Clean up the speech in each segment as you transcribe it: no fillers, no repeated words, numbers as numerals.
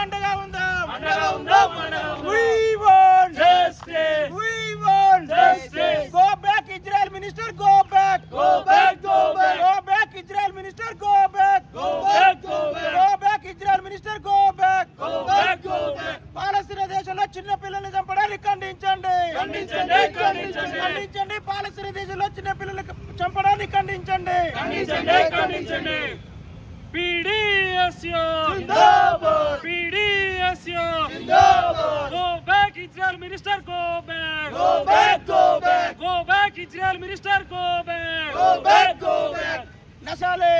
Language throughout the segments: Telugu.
అండగా ఉందాం. We want justice. We want justice. Go back, Israel minister. Go back. Go back. Go back. Go back, Israel minister. Go back. Go back. Go back. Go back, Israel minister. Go back. Go back. Go back. పాలస్తీనా దేశంలో చిన్న పిల్లల్ని చంపడాన్ని ఖండించండి. ఖండించండి. ఖండించండి. ఖండించండి. పాలస్తీనా దేశంలో చిన్న పిల్లల్ని చంపడాన్ని ఖండించండి. ఖండించండి. ఖండించండి. PDSU Zindabad. PDSU Zindabad. Go back, Israel minister. Go back. Go back. Go back. Go back, Israel minister. Go back. Go back. Go back. నశాలే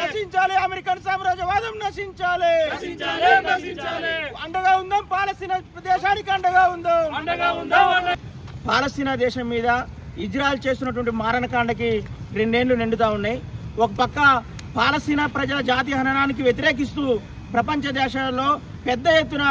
నశించాలి. అమెరికన్ సామ్రాజ్యవాదం నశించాలి. అండగా ఉందాం. పాలస్తీనా దేశానికి అండగా ఉందాం. పాలస్తీనా దేశం మీద ఇజ్రాయెల్ చేస్తున్నటువంటి మారణకాండకి 2 ఏళ్లు నిండుతా ఉన్నాయి. ఒక పక్క పాలస్తీనా ప్రజల జాతి హననానికి వ్యతిరేకిస్తూ ప్రపంచ దేశాల్లో పెద్ద ఎత్తున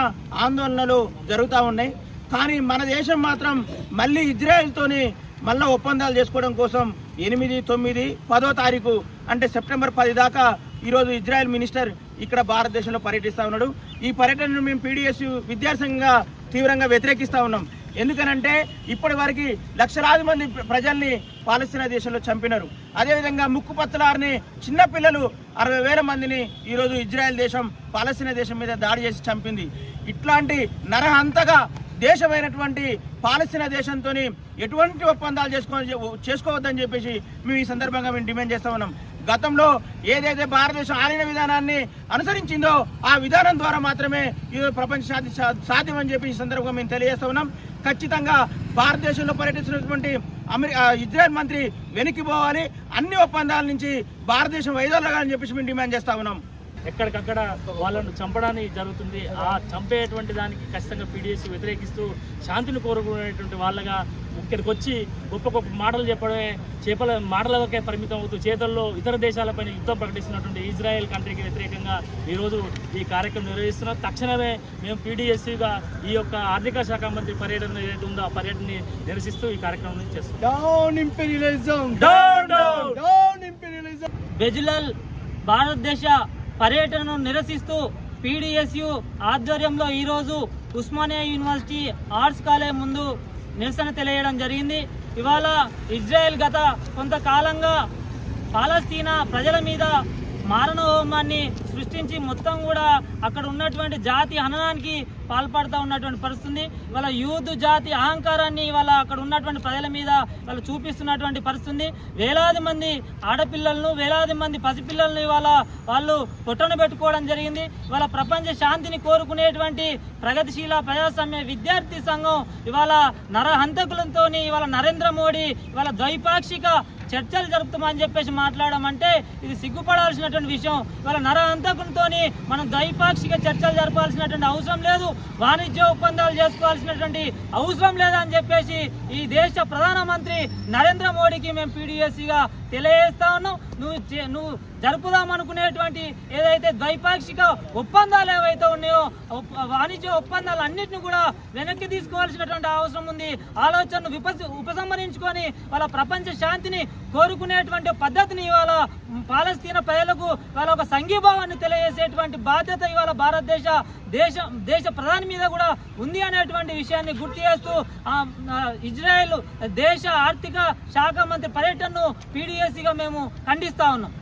ఆందోళనలు జరుగుతూ ఉన్నాయి. కానీ మన దేశం మాత్రం మళ్ళీ ఇజ్రాయెల్తోని మళ్ళీ ఒప్పందాలు చేసుకోవడం కోసం 8, 9, 10వ తారీఖు అంటే సెప్టెంబర్ 10 దాకా ఈరోజు ఇజ్రాయెల్ మినిస్టర్ ఇక్కడ భారతదేశంలో పర్యటిస్తూ ఉన్నాడు. ఈ పర్యటనను మేము PDSU విద్యార్థి సంఘంగా తీవ్రంగా వ్యతిరేకిస్తూ ఉన్నాం. ఎందుకనంటే ఇప్పటి వరకు లక్షలాది మంది ప్రజల్ని పాలస్తీనా దేశంలో చంపినారు. అదేవిధంగా ముక్కుపచ్చలారని చిన్నపిల్లలు 60,000 మందిని ఈరోజు ఇజ్రాయెల్ దేశం పాలస్తీనా దేశం మీద దాడి చేసి చంపింది. ఇట్లాంటి నరహంతగా దేశమైనటువంటి పాలస్తీనా దేశంతో ఎటువంటి ఒప్పందాలు చేసుకోవద్దని చెప్పేసి మేము ఈ సందర్భంగా మేము డిమాండ్ చేస్తా ఉన్నాం. గతంలో ఏదైతే భారతదేశం ఆలిన విధానాన్ని అనుసరించిందో ఆ విధానం ద్వారా మాత్రమే ఈరోజు ప్రపంచ శాంతి సాధ్యం అని చెప్పి ఈ సందర్భంగా మేము తెలియజేస్తా ఉన్నాం. ఖచ్చితంగా భారతదేశంలో పర్యటిస్తున్నటువంటి ఇజ్రాయెల్ మంత్రి వెనక్కి పోవాలి. అన్ని ఒప్పందాల నుంచి భారతదేశం వైదొలగాలని చెప్పేసి మేము డిమాండ్ చేస్తా ఉన్నాం. ఎక్కడికక్కడ వాళ్ళను చంపడానికి జరుగుతుంది. ఆ చంపేటువంటి దానికి ఖచ్చితంగా PDSU వ్యతిరేకిస్తూ శాంతిని కోరుకునేటువంటి వాళ్ళగా ఇక్కడికి వచ్చి గొప్ప గొప్ప మాటలు చెప్పడమే మాటలకే పరిమితం అవుతూ చేతుల్లో ఇతర దేశాలపైన యుద్ధం ప్రకటిస్తున్నటువంటి ఇజ్రాయెల్ కంట్రీకి వ్యతిరేకంగా ఈరోజు ఈ కార్యక్రమం నిర్వహిస్తున్నాం. తక్షణమే మేము PDSUగా ఈ యొక్క ఆర్థిక శాఖ మంత్రి పర్యటన ఏదైతే ఉందో ఆ పర్యటనని నిరసిస్తూ ఈ కార్యక్రమం చేస్తున్నాం. బెజులల్ భారతదేశ పర్యటనను నిరసిస్తూ PDSU ఆధ్వర్యంలో ఈరోజు ఉస్మానియా యూనివర్సిటీ ఆర్ట్స్ కాలేజ్ ముందు నిరసన తెలియడం జరిగింది. ఇవాళ ఇజ్రాయెల్ గత కొంతకాలంగా పాలస్తీనా ప్రజల మీద మారణ హోమాన్ని సృష్టించి మొత్తం కూడా అక్కడ ఉన్నటువంటి జాతి హననానికి పాల్పడుతూ ఉన్నటువంటి పరిస్థితి. ఇవాళ యూదు జాతి అహంకారాన్ని ఇవాళ అక్కడ ఉన్నటువంటి ప్రజల మీద వాళ్ళు చూపిస్తున్నటువంటి పరిస్థితి. వేలాది మంది ఆడపిల్లలను వేలాది మంది పసిపిల్లలను ఇవాళ వాళ్ళు పొట్టన పెట్టుకోవడం జరిగింది. ఇవాళ ప్రపంచ శాంతిని కోరుకునేటువంటి ప్రగతిశీల ప్రజాస్వామ్య విద్యార్థి సంఘం ఇవాళ నరహంతకులతో ఇవాళ నరేంద్ర మోడీ ఇవాళ ద్వైపాక్షిక చర్చలు జరుపుతామని చెప్పేసి మాట్లాడడం అంటే ఇది సిగ్గుపడాల్సినటువంటి విషయం. ఇవాళ నరహంతకులతో మనం ద్వైపాక్షిక చర్చలు జరపాల్సినటువంటి అవసరం లేదు, వాణిజ్య ఒప్పందాలు చేసుకోవాల్సినటువంటి అవసరం లేదని చెప్పేసి ఈ దేశ ప్రధానమంత్రి నరేంద్ర మోడీకి మేము PDSUగా తెలియజేస్తా ఉన్నాం. నువ్వు జరుపుదాం అనుకునేటువంటి ఏదైతే ద్వైపాక్షిక ఒప్పందాలు ఏవైతే ఉన్నాయో వాణిజ్య ఒప్పందాలు అన్నింటినీ కూడా వెనక్కి తీసుకోవాల్సినటువంటి అవసరం ఉంది. ఆలోచనను ఉపసంహరించుకొని వాళ్ళ ప్రపంచ శాంతిని కోరుకునేటువంటి పద్ధతిని ఇవాళ పాలస్తీనా ప్రజలకు వాళ్ళ ఒక సంఘీభావాన్ని తెలియజేసేటువంటి బాధ్యత ఇవాళ దేశ ప్రధాని మీద కూడా ఉంది అనేటువంటి విషయాన్ని గుర్తు చేస్తూ ఇజ్రాయెల్ దేశ ఆర్థిక శాఖ మంత్రి పర్యటనను PDSUగా మేము ఖండిస్తా ఉన్నాం.